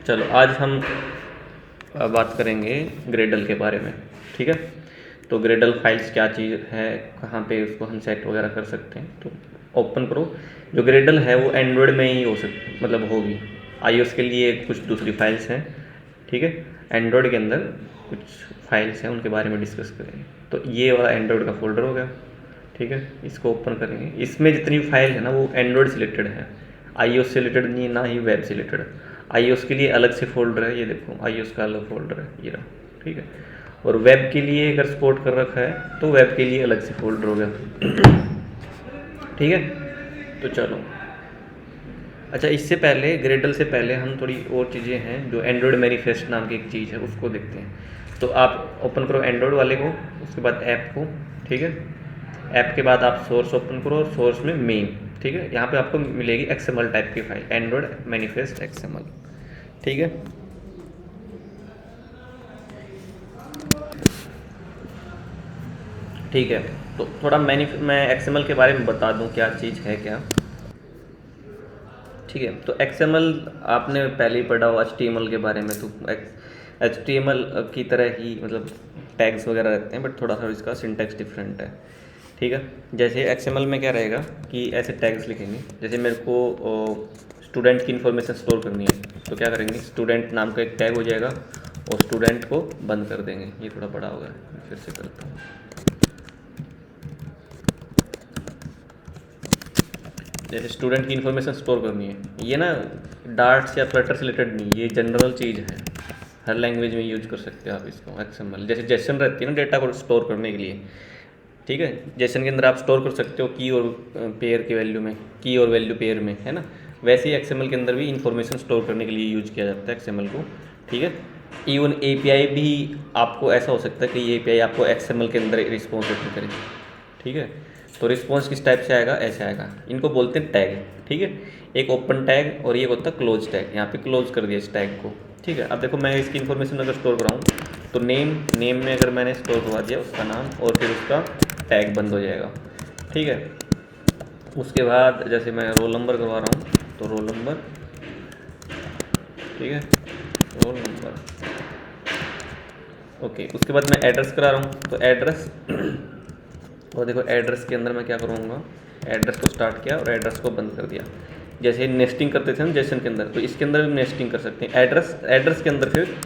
चलो आज हम बात करेंगे ग्रेडल के बारे में। ठीक है, तो ग्रेडल फाइल्स क्या चीज़ है, कहाँ पे उसको हम सेट वगैरह कर सकते हैं। तो ओपन करो। जो ग्रेडल है वो एंड्रॉयड में ही हो मतलब होगी। iOS के लिए कुछ दूसरी फाइल्स हैं। ठीक है, एंड्रॉयड के अंदर कुछ फाइल्स हैं, उनके बारे में डिस्कस करेंगे। तो ये वाला एंड्रॉयड का फोल्डर हो गया। ठीक है, इसको ओपन करेंगे। इसमें जितनी फाइल है ना वो एंड्रॉयड से रिलेटेड है, iOS से रिलेटेड नहीं है, ना ही वेब से रिलेटेड है। iOS के लिए अलग से फोल्डर है, ये देखो iOS का अलग फोल्डर है, ये रहा। ठीक है, और वेब के लिए अगर सपोर्ट कर रखा है तो वेब के लिए अलग से फोल्डर हो गया। ठीक है, तो चलो। अच्छा, इससे पहले ग्रेडल से पहले हम थोड़ी और चीज़ें हैं जो एंड्रॉयड मैनिफेस्ट नाम की एक चीज़ है, उसको देखते हैं। तो आप ओपन करो एंड्रॉयड वाले को, उसके बाद ऐप को। ठीक है, ऐप के बाद आप सोर्स ओपन करो, और सोर्स में मेन। ठीक है, यहाँ पे आपको मिलेगी XML टाइप की फाइल, एंड्रॉयड मैनिफेस्ट XML। ठीक है, ठीक है। तो थोड़ा मैं XML के बारे में बता दूं क्या चीज़ है क्या। ठीक है, तो XML आपने पहले ही पढ़ा हो HTML के बारे में। तो HTML की तरह ही मतलब टैग्स वगैरह रहते हैं, बट थोड़ा सा इसका सिंटैक्स डिफरेंट है। ठीक है, जैसे XML में क्या रहेगा कि ऐसे टैग्स लिखेंगे। जैसे मेरे को स्टूडेंट की इन्फॉर्मेशन स्टोर करनी है, तो क्या करेंगे, स्टूडेंट नाम का एक टैग हो जाएगा और स्टूडेंट को बंद कर देंगे। ये थोड़ा बड़ा होगा, फिर से करता हूँ। जैसे स्टूडेंट की इन्फॉर्मेशन स्टोर करनी है, ये ना डार्ट्स या फ्लटर से रिलेटेड नहीं, ये जनरल चीज़ है, हर लैंग्वेज में यूज कर सकते हो आप इसको। XML जैसे जेसन रहती है ना डेटा को स्टोर करने के लिए। ठीक है, जेसन के अंदर आप स्टोर कर सकते हो की और पेयर के वैल्यू में, की और वैल्यू पेयर में, है ना। वैसे ही XML के अंदर भी इन्फॉर्मेशन स्टोर करने के लिए यूज किया जाता है XML को। ठीक है, इवन API भी आपको ऐसा हो सकता है कि ये API आपको XML के अंदर रिस्पॉन्स रिटर्न करे। ठीक है, तो रिस्पॉन्स किस टाइप से आएगा, ऐसे आएगा। इनको बोलते हैं टैग। ठीक है, एक ओपन टैग और ये होता है क्लोज टैग। यहाँ पे क्लोज कर दिया इस टैग को। ठीक है, अब देखो मैं इसकी इन्फॉर्मेशन अगर स्टोर कराऊँ तो नेम में अगर मैंने स्टोर करवा दिया उसका नाम, और फिर उसका टैग बंद हो जाएगा। ठीक है, उसके बाद जैसे मैं रोल नंबर करवा रहा हूँ तो रोल नंबर। ठीक है, रोल नंबर। ओके, उसके बाद मैं एड्रेस करा रहा हूँ तो एड्रेस। और देखो एड्रेस के अंदर मैं क्या करूँगा, एड्रेस को स्टार्ट किया और एड्रेस को बंद कर दिया। जैसे नेस्टिंग करते थे ना जेसन के अंदर, तो इसके अंदर भी नेस्टिंग कर सकते हैं। एड्रेस के अंदर फिर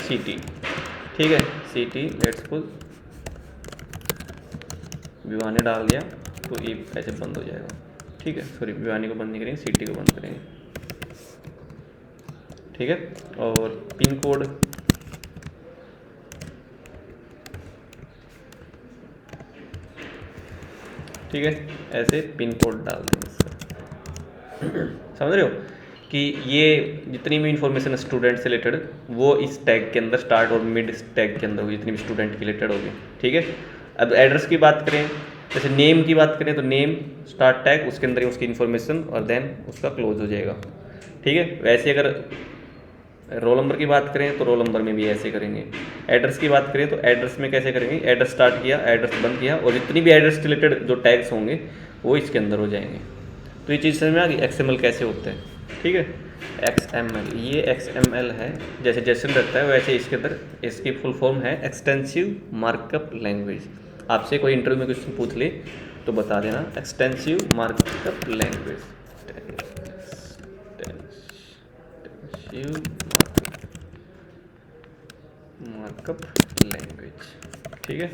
सिटी। ठीक है, सिटी लेट्स सपोज भिवानी डाल दिया तो ये ऐसे बंद हो जाएगा। ठीक है, सॉरी भिवानी को बंद नहीं करेंगे, सिटी को बंद करेंगे। ठीक है, और पिन कोड। ठीक है, ऐसे पिन कोड डाल देंगे इसका। समझ रहे हो कि ये जितनी भी इंफॉर्मेशन स्टूडेंट से रिलेटेड वो इस टैग के अंदर स्टार्ट और मिड इस टैग के अंदर होगी, जितनी भी स्टूडेंट की रिलेटेड होगी। ठीक है, अब एड्रेस की बात करें, जैसे नेम की बात करें तो नेम स्टार्ट टैग, उसके अंदर ही उसकी इन्फॉर्मेशन और देन उसका क्लोज हो जाएगा। ठीक है, वैसे अगर रोल नंबर की बात करें तो रोल नंबर में भी ऐसे करेंगे। एड्रेस की बात करें तो एड्रेस में कैसे करेंगे, एड्रेस स्टार्ट किया, एड्रेस बंद किया, और जितनी भी एड्रेस से रिलेटेड जो टैग्स होंगे वो इसके अंदर हो जाएंगे। तो ये चीज़ समझ में आ गई XML कैसे होते हैं। ठीक है, XML, ये XML है, जैसे जेसन रहता है वैसे इसके अंदर इसकी फुल फॉर्म है एक्सटेंसिव मार्कअप लैंग्वेज। आपसे कोई इंटरव्यू में क्वेश्चन पूछ ले तो बता देना extensive markup language. Markup language. ठीक है,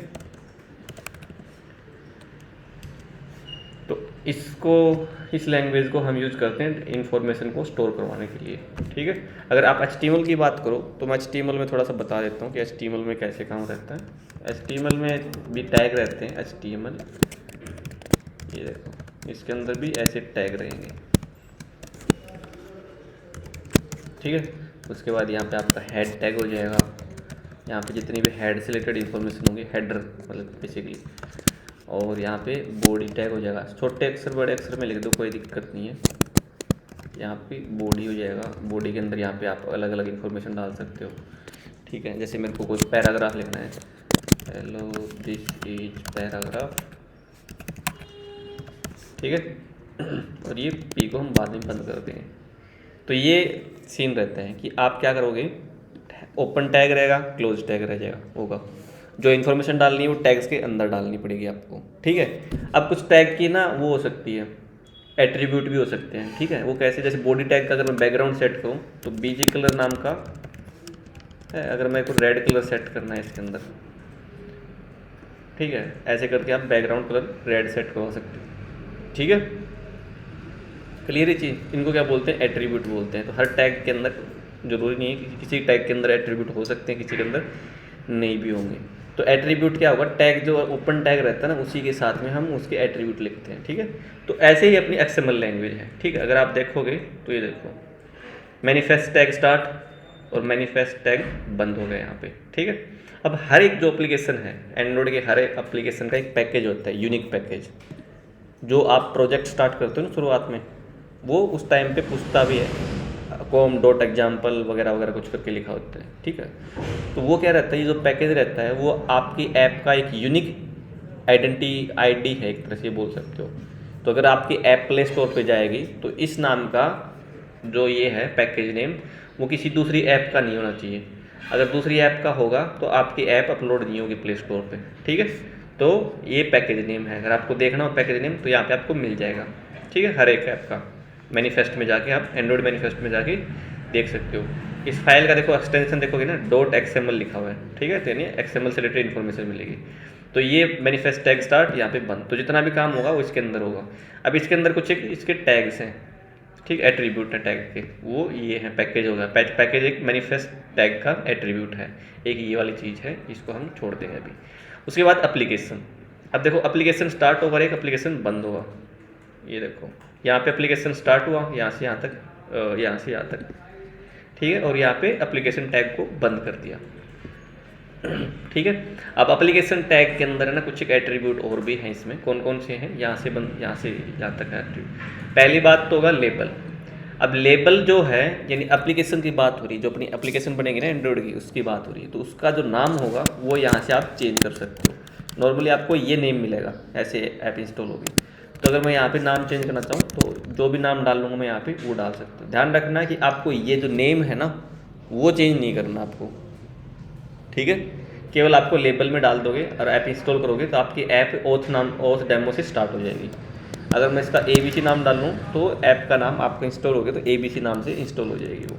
तो इस लैंग्वेज को हम यूज करते हैं इंफॉर्मेशन को स्टोर करवाने के लिए। ठीक है, अगर आप HTML की बात करो तो मैं HTML में थोड़ा सा बता देता हूँ कि HTML में कैसे काम रहता है। HTML में भी टैग रहते हैं HTML, ये देखो इसके अंदर भी ऐसे टैग रहेंगे। ठीक है, उसके बाद यहाँ पे आपका हेड टैग हो जाएगा। यहाँ पे जितनी भी हेड से रिलेटेड इन्फॉर्मेशन होंगी, हेडर मतलब बेसिकली, और यहाँ पे बॉडी टैग हो जाएगा। छोटे अक्षर बड़े अक्षर में लिख दो, कोई दिक्कत नहीं है। यहाँ पे बॉडी हो जाएगा, बॉडी के अंदर यहाँ पे आप अलग अलग इन्फॉर्मेशन डाल सकते हो। ठीक है, जैसे मेरे को कोई पैराग्राफ लिखना है, हेलो दिस इज पैराग्राफ। ठीक है, और ये पी को हम बाद में बंद कर देंगे। तो ये सीन रहता है कि आप क्या करोगे, ओपन टैग रहेगा, क्लोज टैग रह जाएगा होगा, जो इन्फॉर्मेशन डालनी है वो टैग्स के अंदर डालनी पड़ेगी आपको, ठीक है। अब कुछ टैग की ना वो हो सकती है, एट्रीब्यूट भी हो सकते हैं, ठीक है। वो कैसे, जैसे बॉडी टैग का अगर मैं बैकग्राउंड सेट करूँ तो बीजी कलर नाम का है, अगर मेरे को रेड कलर सेट करना है इसके अंदर, ठीक है, ऐसे करके आप बैकग्राउंड कलर रेड सेट करवा सकते हो, ठीक है। क्लियर ही चीज़, इनको क्या बोलते हैं, एट्रीब्यूट बोलते हैं। तो हर टैग के अंदर जरूरी नहीं है कि किसी टैग के अंदर एट्रीब्यूट हो सकते हैं, किसी के अंदर नहीं भी होंगे। तो एट्रीब्यूट क्या होगा, टैग जो ओपन टैग रहता है ना उसी के साथ में हम उसके एट्रीब्यूट लिखते हैं, ठीक है। तो ऐसे ही अपनी XML लैंग्वेज है, ठीक है। अगर आप देखोगे तो ये देखो मैनिफेस्ट टैग स्टार्ट और मैनिफेस्ट टैग बंद हो गए यहाँ पे, ठीक है। अब हर एक जो एप्लीकेशन है, एंड्रॉयड के हर एक एप्लीकेशन का एक पैकेज होता है, यूनिक पैकेज, जो आप प्रोजेक्ट स्टार्ट करते हो ना शुरुआत में, वो उस टाइम पे पूछता भी है, com.example वगैरह वगैरह कुछ करके लिखा होता है, ठीक है। तो वो क्या रहता है, ये जो पैकेज रहता है वो आपकी ऐप का एक यूनिक आईडी है, एक तरह से बोल सकते हो। तो अगर आपकी ऐप प्ले स्टोर पे जाएगी तो इस नाम का जो ये है पैकेज नेम, वो किसी दूसरी ऐप का नहीं होना चाहिए। अगर दूसरी ऐप का होगा तो आपकी ऐप अपलोड नहीं होगी प्ले स्टोर पे, ठीक है। तो ये पैकेज नेम है, अगर आपको देखना हो पैकेज नेम तो यहाँ पे आपको मिल जाएगा, ठीक है, हर एक ऐप का। मैनिफेस्ट में जाके आप एंड्रॉयड मैनिफेस्ट में जाके देख सकते हो। इस फाइल का देखो एक्सटेंशन देखोगे ना, .xml लिखा हुआ है, ठीक है, तो यानी XML से रिलेटेड इन्फॉर्मेशन मिलेगी। तो ये मैनिफेस्ट टैग स्टार्ट यहाँ पे बंद, तो जितना भी काम होगा वो इसके अंदर होगा। अब इसके अंदर कुछ एक इसके टैग्स हैं, ठीक, एट्रीब्यूट है टैग के, वो ये है पैकेज होगा। पैकेज एक मैनिफेस्ट टैग का एट्रीब्यूट है, एक ये वाली चीज़ है, इसको हम छोड़ देंगे अभी। उसके बाद एप्लीकेशन, अब देखो एप्लीकेशन स्टार्ट होगा, एक एप्लीकेशन बंद होगा। ये देखो यहाँ पे एप्लीकेशन स्टार्ट हुआ, यहाँ से यहाँ तक, यहाँ से यहाँ तक, ठीक है, और यहाँ पे एप्लीकेशन टैग को बंद कर दिया, ठीक है। अब एप्लीकेशन टैग के अंदर है ना कुछ एक एट्रीब्यूट और भी हैं, इसमें कौन कौन से हैं, यहाँ से बंद, यहाँ से यहाँ तक है एट्रीब्यूट। पहली बात तो होगा लेबल। अब लेबल जो है यानी एप्लीकेशन की बात हो रही है, जो अपनी एप्लीकेशन बनेगी ना एंड्रॉयड की, उसकी बात हो रही है, तो उसका जो नाम होगा वो यहाँ से आप चेंज कर सकते हो। नॉर्मली आपको ये नेम मिलेगा ऐसे ऐप इंस्टॉल होगी। तो अगर मैं यहाँ पे नाम चेंज करना चाहूँ तो जो भी नाम डाल लूँगा मैं यहाँ पे वो डाल सकता हूँ। ध्यान रखना कि आपको ये जो नेम है ना वो चेंज नहीं करना आपको, ठीक है। केवल आपको लेबल में डाल दोगे और ऐप इंस्टॉल करोगे तो आपकी ऐप ओथ डेमो से स्टार्ट हो जाएगी। अगर मैं इसका ABC नाम डाल लूँ तो ऐप का नाम आपका इंस्टॉल हो गया तो ABC नाम से इंस्टॉल हो जाएगी वो,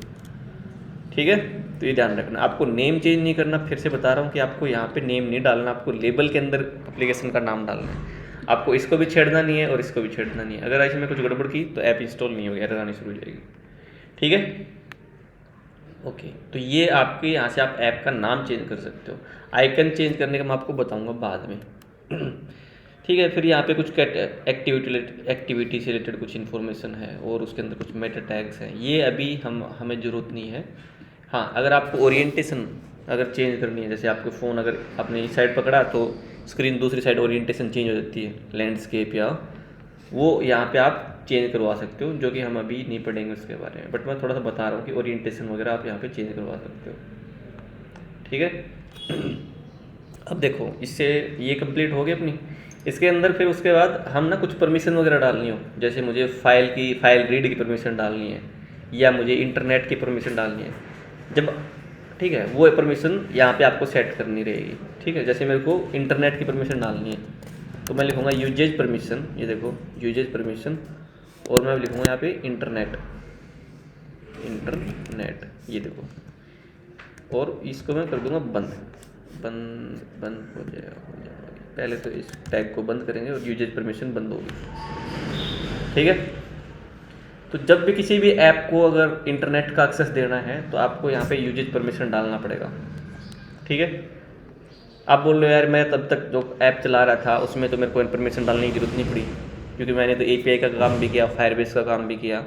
ठीक है। तो ये ध्यान रखना, आपको नेम चेंज नहीं करना। फिर से बता रहा हूँ कि आपको यहाँ पे नेम नहीं डालना, आपको लेबल के अंदर एप्लीकेशन का नाम डालना है। आपको इसको भी छेड़ना नहीं है और इसको भी छेड़ना नहीं है। अगर इसमें कुछ गड़बड़ की तो ऐप इंस्टॉल नहीं होगी, एरर आनी शुरू हो जाएगी, ठीक है। ओके, तो ये आपके यहाँ से आप ऐप का नाम चेंज कर सकते हो। आइकन चेंज करने का मैं आपको बताऊँगा बाद में, ठीक है। फिर यहाँ पे कुछ एक्टिविटी से रिलेटेड कुछ इन्फॉर्मेशन है और उसके अंदर कुछ मेटा टैग्स हैं, ये अभी हमें ज़रूरत नहीं है। हाँ, अगर आपको ओरिएंटेशन अगर चेंज करनी है, जैसे आपके फ़ोन अगर आपने इस साइड पकड़ा तो स्क्रीन दूसरी साइड ओरिएंटेशन चेंज हो जाती है, लैंडस्केप या वो यहाँ पे आप चेंज करवा सकते हो, जो कि हम अभी नहीं पढ़ेंगे उसके बारे में। बट मैं थोड़ा सा बता रहा हूँ कि ओरिएंटेशन वगैरह आप यहाँ पे चेंज करवा सकते हो, ठीक है। अब देखो इससे ये कंप्लीट हो गई अपनी। इसके अंदर फिर उसके बाद हम ना कुछ परमिशन वगैरह डालनी हो, जैसे मुझे फाइल रीड की परमिशन डालनी है या मुझे इंटरनेट की परमिशन डालनी है, जब ठीक है वो परमिशन यहाँ पे आपको सेट करनी रहेगी, ठीक है। जैसे मेरे को इंटरनेट की परमिशन डालनी है तो मैं लिखूँगा यूजेज परमिशन, ये देखो यूजेज परमिशन, और मैं लिखूँगा यहाँ पे इंटरनेट, ये देखो, और इसको मैं कर दूँगा बंद हो जाएगा। पहले तो इस टैग को बंद करेंगे और यूजेज परमिशन बंद होगी, ठीक है। तो जब भी किसी भी ऐप को अगर इंटरनेट का एक्सेस देना है तो आपको यहाँ पे यूजेज परमिशन डालना पड़ेगा, ठीक है। आप बोल रहे हो यार मैं तब तक जो ऐप चला रहा था उसमें तो मेरे को परमिशन डालने की ज़रूरत नहीं पड़ी, क्योंकि मैंने तो API का काम भी किया, फायरबेस का काम भी किया,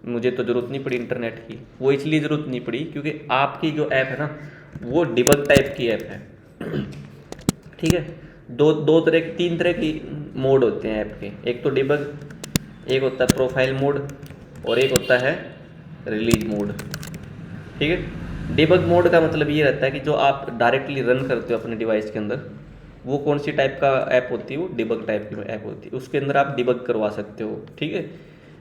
मुझे तो ज़रूरत नहीं पड़ी इंटरनेट की। वो इसलिए ज़रूरत नहीं पड़ी क्योंकि आपकी जो ऐप है ना वो डिबग टाइप की ऐप है, ठीक है। तीन तरह की मोड होते हैं ऐप के, एक तो डिबग, एक होता है प्रोफाइल मोड और एक होता है रिलीज मोड, ठीक है। डिबग मोड का मतलब ये रहता है कि जो आप डायरेक्टली रन करते हो अपने डिवाइस के अंदर, वो कौन सी टाइप का ऐप होती है, वो डिबग टाइप की ऐप होती है, उसके अंदर आप डिबग करवा सकते हो, ठीक है।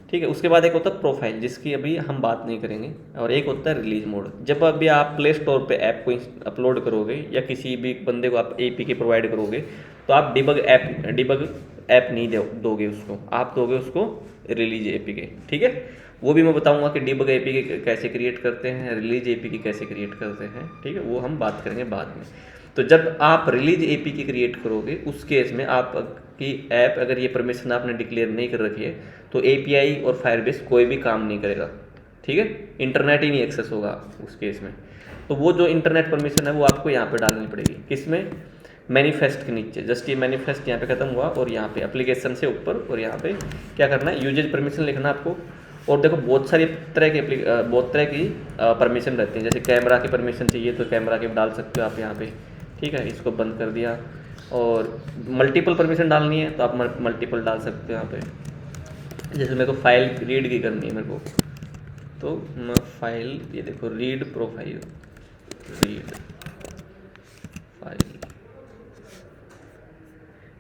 ठीक है। उसके बाद एक होता है प्रोफाइल, जिसकी अभी हम बात नहीं करेंगे, और एक होता है रिलीज मोड। जब अभी आप प्ले स्टोर पे ऐप को अपलोड करोगे या किसी भी बंदे को आप APK प्रोवाइड करोगे, तो आप डिबग ऐप नहीं दोगे उसको, आप दोगे उसको रिलीज APK, ठीक है। वो भी मैं बताऊंगा कि डिबग APK कैसे क्रिएट करते हैं, रिलीज APK कैसे क्रिएट करते हैं, ठीक है, वो हम बात करेंगे बाद में। तो जब आप रिलीज APK क्रिएट करोगे, उस केस में आपकी ऐप अगर ये परमिशन आपने डिक्लेयर नहीं कर रखी है, तो API और फायरबेस कोई भी काम नहीं करेगा, ठीक है, इंटरनेट ही नहीं एक्सेस होगा उस केस में। तो वो जो इंटरनेट परमिशन है वो आपको यहाँ पे डालनी पड़ेगी, किसमें, मैनिफेस्ट के नीचे। जस्ट ये मैनिफेस्ट यहाँ पे खत्म हुआ, और यहाँ पे एप्लीकेशन से ऊपर, और यहाँ पे क्या करना है, यूजेज परमिशन लिखना आपको। और देखो बहुत तरह की परमिशन रहती हैं। जैसे कैमरा की परमिशन चाहिए तो कैमरा के डाल सकते हो आप यहाँ पे, ठीक है, इसको बंद कर दिया। और मल्टीपल परमिशन डालनी है तो आप मल्टीपल डाल सकते हो यहाँ पे। जैसे मेरे को फाइल रीड की करनी है मेरे को, तो मैं फाइल, ये देखो read profile, read file,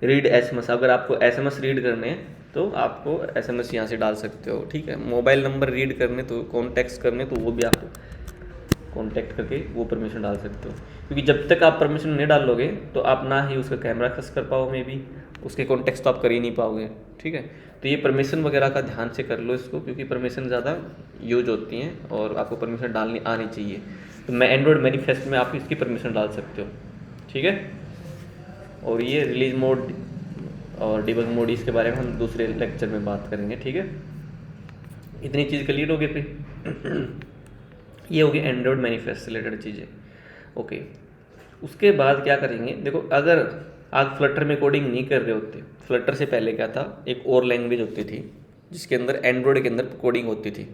read SMS। अगर आपको SMS रीड करने हैं तो आपको SMS यहाँ से डाल सकते हो, ठीक है। मोबाइल नंबर रीड करने तो कॉन्टैक्ट्स करने तो वो भी आप कॉन्टैक्ट करके वो परमिशन डाल सकते हो, क्योंकि जब तक आप परमिशन नहीं डालोगे तो आप ना ही उसका कैमरा एक्सेस कर पाओ, मे बी उसके कॉन्टैक्ट्स तो आप कर ही नहीं पाओगे, ठीक है। तो ये परमिशन वगैरह का ध्यान से कर लो इसको, क्योंकि परमिशन ज़्यादा यूज होती हैं और आपको परमिशन डालनी आनी चाहिए। तो मैं एंड्रॉयड मैनिफेस्ट में आप इसकी परमिशन डाल सकते हो, ठीक है। और ये रिलीज मोड और डिबग मोड, इसके बारे में हम दूसरे लेक्चर में बात करेंगे, ठीक है। इतनी चीज़ क्लियर हो गई फिर ये होगी एंड्रॉयड मैनिफेस्ट से रिलेटेड चीज़ें, ओके। उसके बाद क्या करेंगे, देखो अगर आप फ्लटर में कोडिंग नहीं कर रहे होते, फ्लटर से पहले क्या था, एक और लैंग्वेज होती थी जिसके अंदर एंड्रॉयड के अंदर कोडिंग होती थी,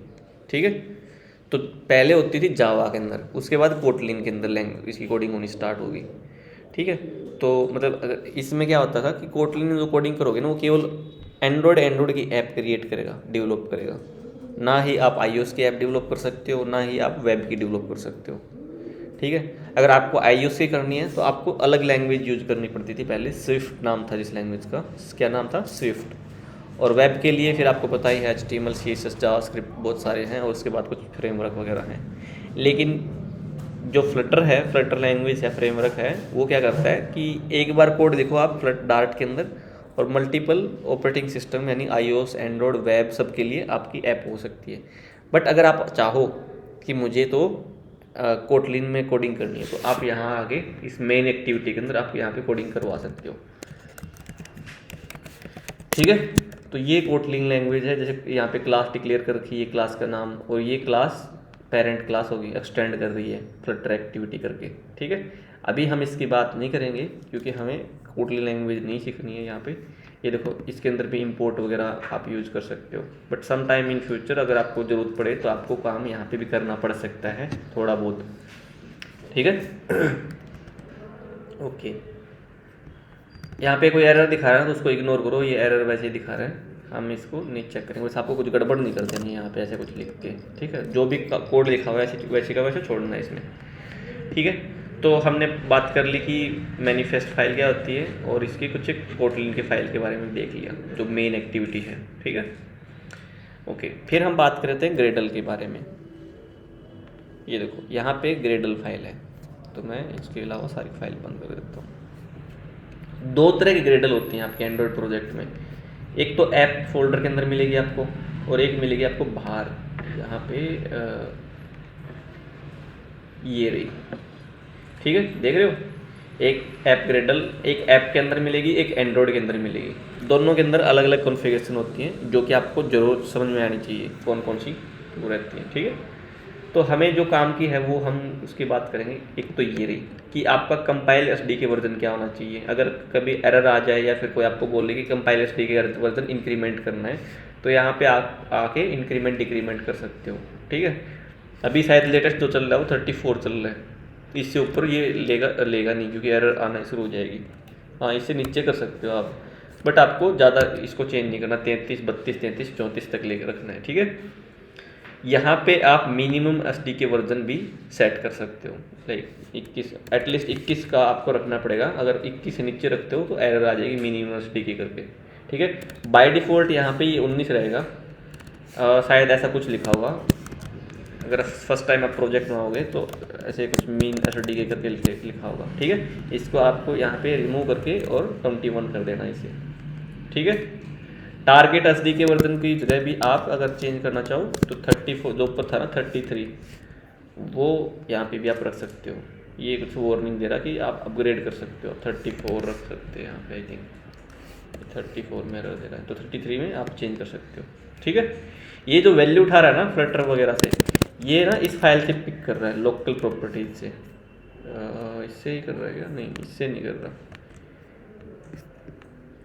ठीक है। तो पहले होती थी जावा के अंदर, उसके बाद कोटलिन के अंदर लैंग्वेज इसकी कोडिंग होनी स्टार्ट होगी, ठीक है। तो मतलब अगर इसमें क्या होता था कि कोटलिन में जो कोडिंग करोगे ना, वो केवल एंड्रॉयड की ऐप क्रिएट करेगा, डेवलप करेगा, ना ही आप iOS की ऐप डेवलप कर सकते हो, ना ही आप वेब की डेवलप कर सकते हो, ठीक है। अगर आपको iOS की करनी है तो आपको अलग लैंग्वेज यूज करनी पड़ती थी पहले, स्विफ्ट नाम था जिस लैंग्वेज का, क्या नाम था, स्विफ्ट। और वेब के लिए फिर आपको पता ही है HTML CSS जावास्क्रिप्ट बहुत सारे हैं, और उसके बाद कुछ फ्रेमवर्क वगैरह हैं। लेकिन जो फ्लटर है, फ्लटर लैंग्वेज या फ्रेमवर्क है, वो क्या करता है कि एक बार कोड देखो आप डार्ट के अंदर, और मल्टीपल ऑपरेटिंग सिस्टम यानी iOS, एंड्रॉयड, वेब सब के लिए आपकी ऐप हो सकती है। बट अगर आप चाहो कि मुझे तो कोटलिन में कोडिंग करनी है, तो आप यहाँ आगे इस मेन एक्टिविटी के अंदर आप यहाँ पे कोडिंग करवा सकते हो, ठीक है। तो ये कोटलिन लैंग्वेज है। जैसे यहाँ पे क्लास डिक्लेयर कर रखी है, क्लास का नाम, और ये क्लास पेरेंट क्लास होगी, एक्सटेंड कर रही है फ्लटर एक्टिविटी करके, ठीक है। अभी हम इसकी बात नहीं करेंगे क्योंकि हमें कोटलिन लैंग्वेज नहीं सीखनी है यहाँ पे। ये देखो इसके अंदर भी इंपोर्ट वगैरह आप यूज़ कर सकते हो, but some time in future अगर आपको ज़रूरत पड़े तो आपको काम यहाँ पे भी करना पड़ सकता है थोड़ा बहुत, ठीक है। ओके, यहाँ पे कोई एरर दिखा रहा है तो उसको इग्नोर करो, ये एरर वैसे ही दिखा रहा है, हम इसको नहीं चेक करेंगे, बस आपको कुछ गड़बड़ नहीं कर देनी यहाँ पे ऐसे कुछ लिख के, ठीक है। जो भी कोड लिखा हुआ है वैसे का वैसे छोड़ना है इसमें, ठीक है। तो हमने बात कर ली कि मैनिफेस्ट फाइल क्या होती है, और इसकी कुछ एक कोटलिन के फाइल के बारे में देख लिया जो मेन एक्टिविटी है, ठीक है। ओके, फिर हम बात करते हैं ग्रेडल के बारे में। ये देखो यहाँ पे ग्रेडल फाइल है, तो मैं इसके अलावा सारी फाइल बंद कर देता हूँ। दो तरह की ग्रेडल होती हैं आपके एंड्रॉयड प्रोजेक्ट में, एक तो ऐप फोल्डर के अंदर मिलेगी आपको, और एक मिलेगी आपको बाहर, यहाँ पे ये रही, ठीक है, देख रहे हो। एक ऐप ग्रेडल एक ऐप के अंदर मिलेगी, एक एंड्रॉयड के अंदर मिलेगी। दोनों के अंदर अलग अलग कॉन्फ़िगरेशन होती हैं जो कि आपको जरूर समझ में आनी चाहिए कौन कौन सी वो रहती हैं, ठीक है। तो हमें जो काम की है वो हम उसकी बात करेंगे। एक तो ये रही कि आपका कंपाइल SDK वर्जन क्या होना चाहिए। अगर कभी एरर आ जाए या फिर कोई आपको बोले कि कंपाइल SDK वर्जन इंक्रीमेंट करना है, तो यहाँ पे आप आके इंक्रीमेंट डिक्रीमेंट कर सकते हो, ठीक है। अभी शायद लेटेस्ट जो चल रहा है वो 34 चल रहा है, इससे ऊपर ये लेगा नहीं क्योंकि एरर आना शुरू हो जाएगी। हाँ, इससे नीचे कर सकते हो आप, बट आपको ज़्यादा इसको चेंज नहीं करना, 33, 32, 33, 34 तक लेकर रखना है, ठीक है। यहाँ पे आप मिनिमम SDK वर्जन भी सेट कर सकते हो, लाइक 21, एटलीस्ट 21 का आपको रखना पड़ेगा। अगर 21 से नीचे रखते हो तो एरर आ जाएगी मिनिमम SDK करके, ठीक है। बाय डिफ़ॉल्ट यहाँ पे ये 19 रहेगा, शायद ऐसा कुछ लिखा होगा, अगर फर्स्ट टाइम आप प्रोजेक्ट में आओगे तो ऐसे कुछ मीन SDK करके लिखा होगा। ठीक है, इसको आपको यहाँ पे रिमूव करके और 21 कर देना इसे। ठीक है, टारगेट SDK वर्जन की जगह भी आप अगर चेंज करना चाहो तो 34 जो ऊपर था ना 33, वो यहाँ पे भी आप रख सकते हो। ये कुछ वार्निंग दे रहा कि आप अपग्रेड कर सकते हो, 34 रख सकते हैं यहाँ पे। आई थिंक 34 में एरर दे रहा है, तो 33 में आप चेंज कर सकते हो। ठीक है, ये जो वैल्यू उठा रहा है ना फ्लटर वगैरह से, ये ना इस फाइल से पिक कर रहा है, लोकल प्रॉपर्टीज से। इससे ही कर रहा है क्या? नहीं, इससे नहीं कर रहा।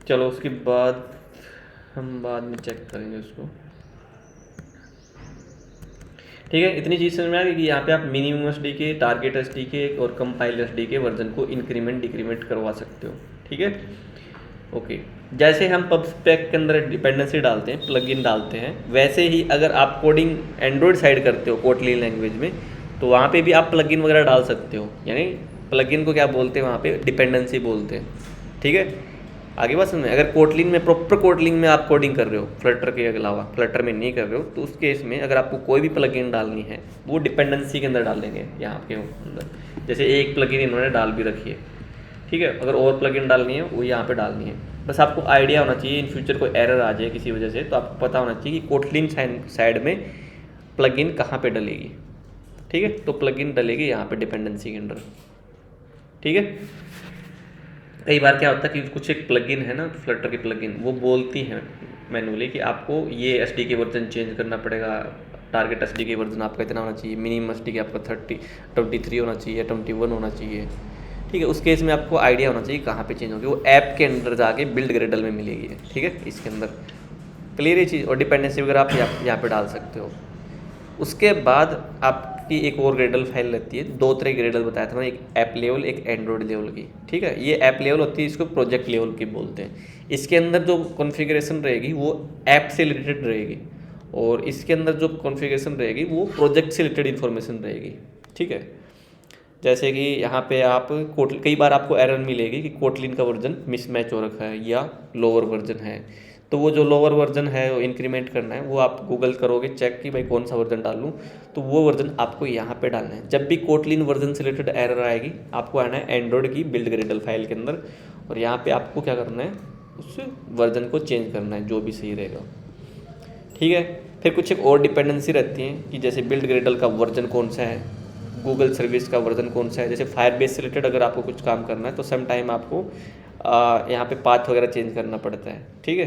चलो उसके बाद हम बाद में चेक करेंगे उसको। ठीक है, इतनी चीज़ समझ में आ गई कि यहाँ पे आप मिनिमम SDK, टारगेट SDK और कंपाइल SDK वर्जन को इंक्रीमेंट डिक्रीमेंट करवा सकते हो। ठीक है, ओके। जैसे हम पब स्पेक के अंदर डिपेंडेंसी डालते हैं, प्लगइन डालते हैं, वैसे ही अगर आप कोडिंग एंड्रॉयड साइड करते हो कोटलिन लैंग्वेज में, तो वहाँ पे भी आप प्लगइन वगैरह डाल सकते हो। यानी प्लगइन को क्या बोलते हैं वहाँ पे? डिपेंडेंसी बोलते हैं। ठीक है, आगे बात समझ में। अगर कोटलिन में, प्रॉपर कोटलिन में आप कोडिंग कर रहे हो, फ्लटर के अलावा फ्लटर में नहीं कर रहे हो, तो उस केस में अगर आपको कोई भी प्लगइन डालनी है वो डिपेंडेंसी के अंदर डालेंगे यहाँ के अंदर। जैसे एक प्लगइन इन्होंने डाल भी रखी है। ठीक है, अगर और प्लगइन डालनी है वो यहाँ पे डालनी है। बस आपको आइडिया होना चाहिए, इन फ्यूचर कोई एरर आ जाए किसी वजह से तो आपको पता होना चाहिए कि कोटलिन साइड में प्लगइन कहाँ पे डलेगी। ठीक है, तो प्लगइन डलेगी यहाँ पे डिपेंडेंसी के अंदर। ठीक है, कई बार क्या होता है कि कुछ एक प्लगइन है ना, फ्लटर की प्लगइन, वो बोलती है मैनुअली कि आपको ये SDK वर्जन चेंज करना पड़ेगा, टारगेट SDK वर्जन आपका इतना होना चाहिए, मिनिमम SDK आपका 23 होना चाहिए, 21 होना चाहिए। ठीक है, उस केस में आपको आइडिया होना चाहिए कहाँ पे चेंज होगी। वो ऐप के अंदर जाके बिल्ड ग्रेडल में मिलेगी। ठीक है, इसके अंदर क्लियर ये चीज़। और डिपेंडेंसी वगैरह आप यहाँ पे डाल सकते हो। उसके बाद आपकी एक और ग्रेडल फाइल रहती है, 2 तरह की ग्रेडल बताया था मैंने, एक ऐप लेवल, एक एंड्रॉयड लेवल की। ठीक है, ये ऐप लेवल होती है, इसको प्रोजेक्ट लेवल की बोलते हैं। इसके अंदर जो कॉन्फ़िगरेशन रहेगी वो ऐप से रिलेटेड रहेगी, और इसके अंदर जो कॉन्फ़िगरेशन रहेगी वो प्रोजेक्ट से रिलेटेड इन्फॉर्मेशन रहेगी। ठीक है, जैसे कि यहाँ पे आप कई बार आपको एरर मिलेगी कि कोटलिन का वर्जन मिसमैच हो रखा है या लोअर वर्जन है, तो वो जो लोअर वर्जन है वो इंक्रीमेंट करना है, वो आप गूगल करोगे चेक कि भाई कौन सा वर्जन डालूँ, तो वो वर्जन आपको यहाँ पे डालना है। जब भी कोटलिन वर्जन से रिलेटेड एरर आएगी आपको आना है एंड्रॉयड की बिल्ड ग्रेडल फाइल के अंदर, और यहाँ पे आपको क्या करना है, उस वर्जन को चेंज करना है जो भी सही रहेगा। ठीक है, फिर कुछ एक और डिपेंडेंसी रहती हैं कि जैसे बिल्ड ग्रेडल का वर्जन कौन सा है, गूगल सर्विस का वर्जन कौन सा है। जैसे फायरबेस से रिलेटेड अगर आपको कुछ काम करना है तो सम टाइम आपको यहाँ पे पाथ वगैरह चेंज करना पड़ता है। ठीक है,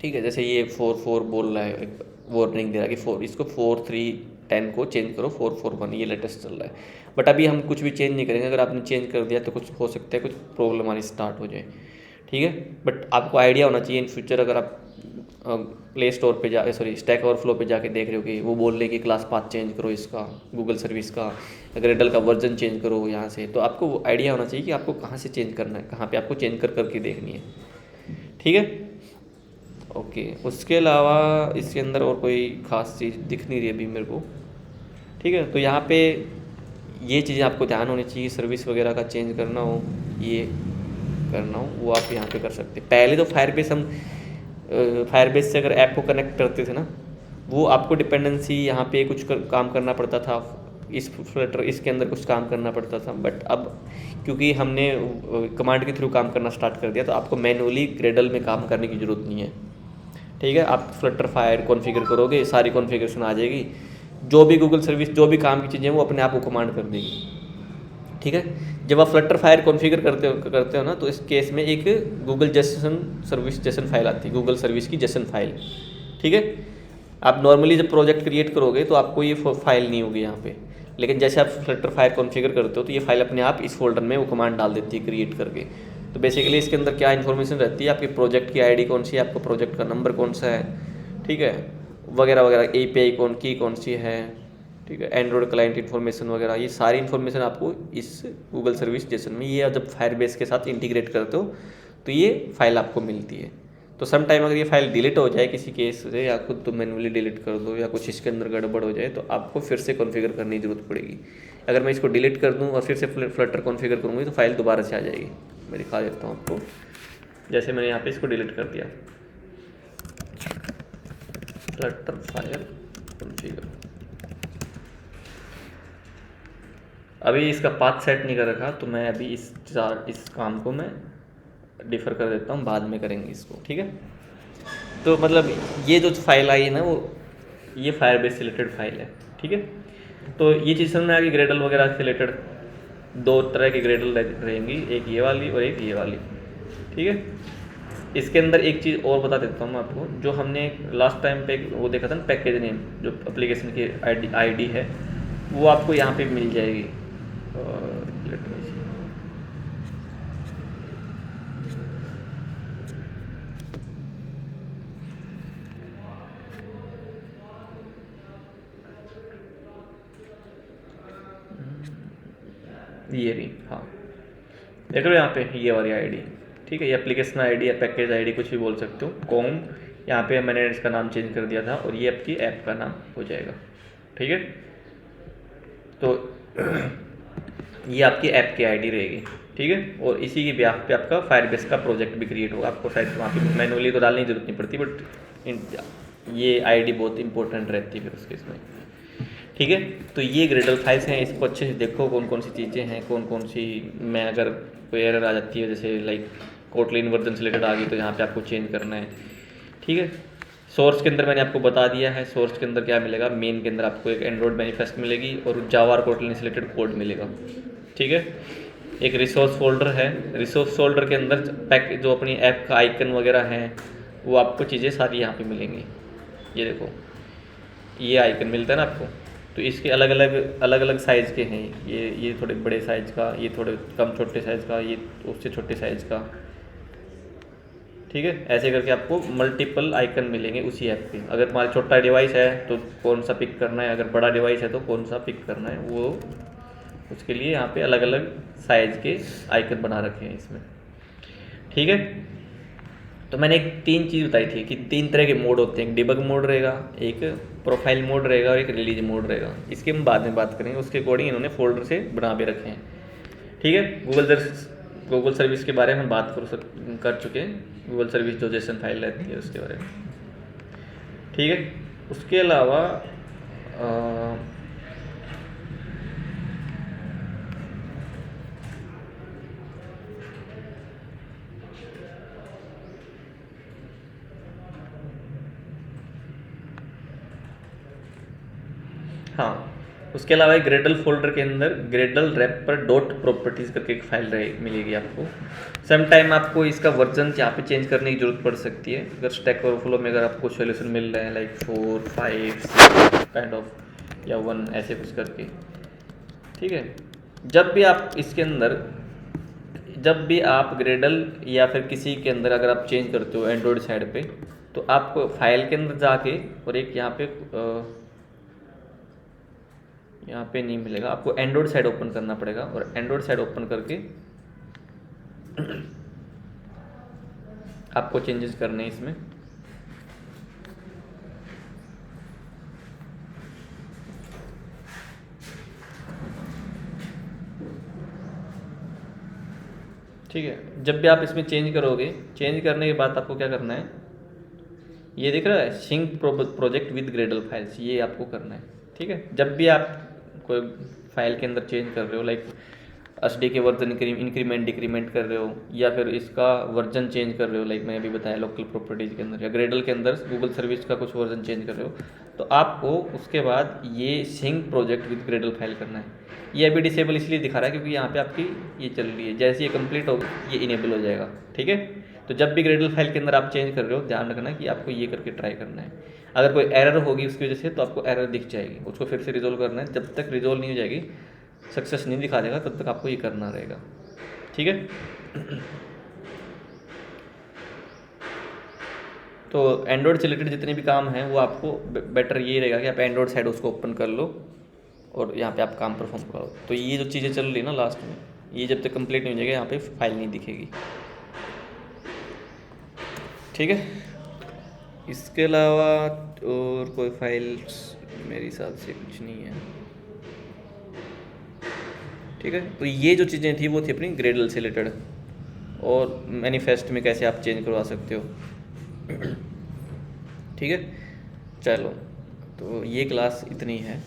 ठीक है, जैसे ये 4.4 बोल रहा है, एक वार्निंग दे रहा है कि इसको 4.3.10 को चेंज करो 4.4.1, ये लेटेस्ट चल रहा है। बट अभी हम कुछ भी चेंज नहीं करेंगे, अगर आपने चेंज कर दिया तो कुछ हो सकता है कुछ प्रॉब्लम आनी स्टार्ट हो जाए। ठीक है, बट आपको आइडिया होना चाहिए इन फ्यूचर, अगर आप प्ले स्टोर पे स्टैक ओवरफ्लो पे जाके देख रहे हो कि वो बोल रहे कि क्लास पाथ चेंज करो इसका, गूगल सर्विस का, ग्रेडल का वर्जन चेंज करो यहाँ से, तो आपको आइडिया होना चाहिए कि आपको कहाँ से चेंज करना है, कहाँ पे आपको चेंज करके देखनी है। ठीक है, ओके। उसके अलावा इसके अंदर और कोई ख़ास चीज़ दिख नहीं रही अभी मेरे को। ठीक है, तो यहाँ पे ये चीज़ें आपको ध्यान होनी चाहिए, सर्विस वगैरह का चेंज करना हो, ये करना हो, वो आप यहाँ पे कर सकते हैं। पहले तो फायरबेस से अगर ऐप को कनेक्ट करते थे ना, वो आपको डिपेंडेंसी यहाँ पे कुछ काम करना पड़ता था, इस फ्लटर इसके अंदर कुछ काम करना पड़ता था। बट अब क्योंकि हमने कमांड के थ्रू काम करना स्टार्ट कर दिया, तो आपको मैनुअली ग्रेडल में काम करने की ज़रूरत नहीं है। ठीक है, आप फ्लटर फायर कॉन्फ़िगर करोगे, सारी कॉन्फ़िगरेशन आ जाएगी, जो भी गूगल सर्विस जो भी काम की चीज़ें वो अपने आप को कमांड कर देगी। ठीक है, जब आप फ्लटर फायर कॉन्फ़िगर करते हो ना, तो इस केस में एक Google Jason service JSON file आती है, गूगल सर्विस की जेसन फाइल। ठीक है, आप नॉर्मली जब प्रोजेक्ट क्रिएट करोगे तो आपको ये फाइल नहीं होगी यहाँ पे, लेकिन जैसे आप फ्लटर फायर कॉन्फ़िगर करते हो तो ये फाइल अपने आप इस फोल्डर में वो कमांड डाल देती है क्रिएट करके। तो बेसिकली इसके अंदर क्या इन्फॉर्मेशन रहती है, आपके प्रोजेक्ट की आईडी कौन सी है, आपका प्रोजेक्ट का नंबर कौन सा है, ठीक है, वगैरह वगैरह, API कौन सी है, ठीक है, एंड्रॉयड क्लाइंट इन्फॉर्मेशन वगैरह, ये सारी इन्फॉर्मेशन आपको इस गूगल सर्विस जेसन में, ये जब फायरबेस के साथ इंटीग्रेट करते हो तो ये फाइल आपको मिलती है। तो सम टाइम अगर ये फाइल डिलीट हो जाए किसी केस से, या खुद तो मैनुअली डिलीट कर दो, या कुछ इसके अंदर गड़बड़ हो जाए, तो आपको फिर से कॉन्फ़िगर करने की ज़रूरत पड़ेगी। अगर मैं इसको डिलीट कर दूँ और फिर से फ्लटर कॉन्फ़िगर करूँगी तो फाइल दोबारा से आ जाएगी। मैं दिखा देता हूँ आपको, जैसे मैंने यहाँ पे इसको डिलीट कर दिया, फ्लटर फायर कॉन्फ़िगर। अभी इसका पाथ सेट नहीं कर रखा, तो मैं अभी इस काम को मैं डिफ़र कर देता हूँ, बाद में करेंगे इसको, ठीक है। तो मतलब ये जो फाइल आई है ना, वो ये फायरबेस से रिलेटेड फाइल है, ठीक है। तो ये चीज़ समझ में आ गई, ग्रेडल वगैरह से रिलेटेड 2 तरह की ग्रेडल रहेंगी, एक ये वाली और एक ये वाली, ठीक है। इसके अंदर एक चीज़ और बता देता हूँ मैं आपको, जो हमने लास्ट टाइम पे वो देखा था ना, पैकेज नेम, जो एप्लीकेशन की आईडी है, वो आपको यहाँ पे मिल जाएगी। ये रही, हाँ देख लो यहाँ पे ये वाली आईडी, ठीक है। ये एप्लीकेशन आईडी या पैकेज आईडी कुछ भी बोल सकते हो, कॉम। यहाँ पे मैंने इसका नाम चेंज कर दिया था, और ये आपकी ऐप का नाम हो जाएगा, ठीक है। तो ये आपकी ऐप की आईडी रहेगी, ठीक है। और इसी की ब्याह पे आपका फायरबेस का प्रोजेक्ट भी क्रिएट होगा। आपको शायद वहाँ पे मैनुअली तो डालने की जरूरत नहीं पड़ती, बट ये आईडी बहुत इंपॉर्टेंट रहती है फिर उसके इसमें, ठीक है। तो ये ग्रेडल फाइल्स हैं, इसको अच्छे से देखो कौन कौन सी चीज़ें हैं, कौन कौन सी में अगर कोई एरर आ जाती है, जैसे लाइक कोटलिन वर्जन से रिलेटेड आ गई, तो यहाँ पे आपको चेंज करना है, ठीक है। सोर्स के अंदर मैंने आपको बता दिया है, सोर्स के अंदर क्या मिलेगा, मेन के अंदर आपको एक एंड्रॉयड मैनिफेस्ट मिलेगी और जावा और कोटलिन से रिलेटेड कोड मिलेगा, ठीक है। एक रिसोर्स फोल्डर है, रिसोर्स फोल्डर के अंदर पैक जो अपनी ऐप का आइकन वगैरह हैं, वो आपको चीज़ें सारी यहाँ पे मिलेंगी। ये देखो, ये आइकन मिलता है ना आपको, तो इसके अलग अलग साइज़ के हैं। ये थोड़े बड़े साइज़ का, ये थोड़े कम छोटे साइज़ का, ये उससे छोटे साइज़ का, ठीक है। ऐसे करके आपको मल्टीपल आइकन मिलेंगे उसी ऐप पे। अगर हमारा छोटा डिवाइस है तो कौन सा पिक करना है, अगर बड़ा डिवाइस है तो कौन सा पिक करना है, वो उसके लिए यहाँ पे अलग अलग साइज़ के आइकन बना रखे हैं इसमें, ठीक है। तो मैंने एक 3 चीज़ बताई थी कि 3 तरह के मोड होते हैं, एक डिबग मोड रहेगा, एक प्रोफाइल मोड रहेगा और एक रिलीज मोड रहेगा। इसकी हम बाद में बात करेंगे, उसके अकॉर्डिंग इन्होंने फोल्डर से बना के रखे हैं, ठीक है। गूगल सर्विस के बारे में हम बात कर चुके हैं, गूगल सर्विस जो जेसन फाइल रहती है उसके बारे में, ठीक है। उसके अलावा हाँ, उसके अलावा एक ग्रेडल फोल्डर के अंदर ग्रेडल रैपर डॉट प्रॉपर्टीज़ करके एक फाइल मिलेगी आपको। सम टाइम आपको इसका वर्जन यहाँ पे चेंज करने की ज़रूरत पड़ सकती है, अगर स्टैक ओवरफ्लो में अगर आपको सोल्यूशन मिल रहा है लाइक 4, 5, 6 काइंड ऑफ, या 1 ऐसे कुछ करके, ठीक है। जब भी आप इसके अंदर, जब भी आप ग्रेडल या फिर किसी के अंदर अगर आप चेंज करते हो एंड्रॉयड साइड पे, तो आपको फाइल के अंदर जाके और एक यहाँ पे नहीं मिलेगा, आपको एंड्रॉयड साइड ओपन करना पड़ेगा, और एंड्रॉयड साइड ओपन करके आपको चेंजेस करने हैं इसमें। ठीक है, जब भी आप इसमें चेंज करोगे, चेंज करने के बाद आपको क्या करना है, ये दिख रहा है sync project with Gradle files, ये आपको करना है, ठीक है। जब भी आप कोई फाइल के अंदर चेंज कर रहे हो, लाइक एसडी के वर्जन इंक्रीमेंट डिक्रीमेंट कर रहे हो, या फिर इसका वर्जन चेंज कर रहे हो, लाइक मैंने अभी बताया लोकल प्रॉपर्टीज़ के अंदर या ग्रेडल के अंदर गूगल सर्विस का कुछ वर्जन चेंज कर रहे हो, तो आपको उसके बाद ये sync project with Gradle file करना है। ये अभी डिसेबल इसलिए दिखा रहा है क्योंकि यहाँ पे आपकी ये चल रही है, जैसे ये कंप्लीट होगी ये इनेबल हो जाएगा, ठीक है। तो जब भी ग्रेडल फाइल के अंदर आप चेंज कर रहे हो, ध्यान रखना कि आपको ये करके ट्राई करना है। अगर कोई एरर होगी उसकी वजह से, तो आपको एरर दिख जाएगी, उसको फिर से रिजोल्व करना है। जब तक रिजोल्व नहीं हो जाएगी, सक्सेस नहीं दिखा देगा, तब तक आपको ये करना रहेगा, ठीक है। तो एंड्रॉयड से रिलेटेड जितने भी काम हैं वो आपको बेटर ये रहेगा कि आप एंड्रॉयड साइड उसको ओपन कर लो और यहाँ पे आप काम परफॉर्म करो। तो ये जो चीज़ें चल रही है ना लास्ट में, ये जब तक कंप्लीट नहीं हो जाएगा यहाँ पे फाइल नहीं दिखेगी, ठीक है। इसके अलावा और कोई फाइल्स मेरे हिसाब से कुछ नहीं है, ठीक है। तो ये जो चीज़ें थी वो थी अपनी ग्रेडल से रिलेटेड, और मैनिफेस्ट में कैसे आप चेंज करवा सकते हो, ठीक है। चलो, तो ये क्लास इतनी है।